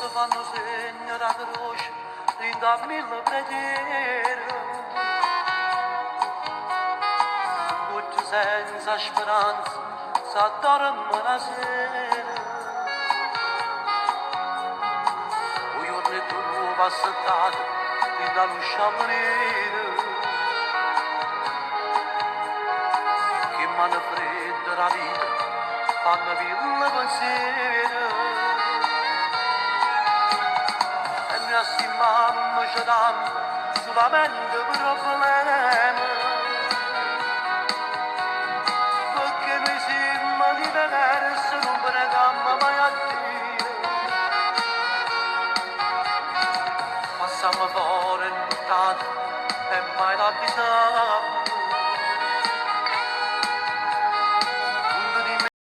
Se fanno segno da croce, da mille preghiere, tutti senza speranza, s'addormentano la sera. Un giorno e tu passato, da luce a morire, che mano fredda la vita, fanno mille pensieri. E mia sti mamma ci danno solamente problemi, perché noi siamo diversi, non preghiamo mai a Dio. Passiamo fuori in nottata e mai l'abitamo,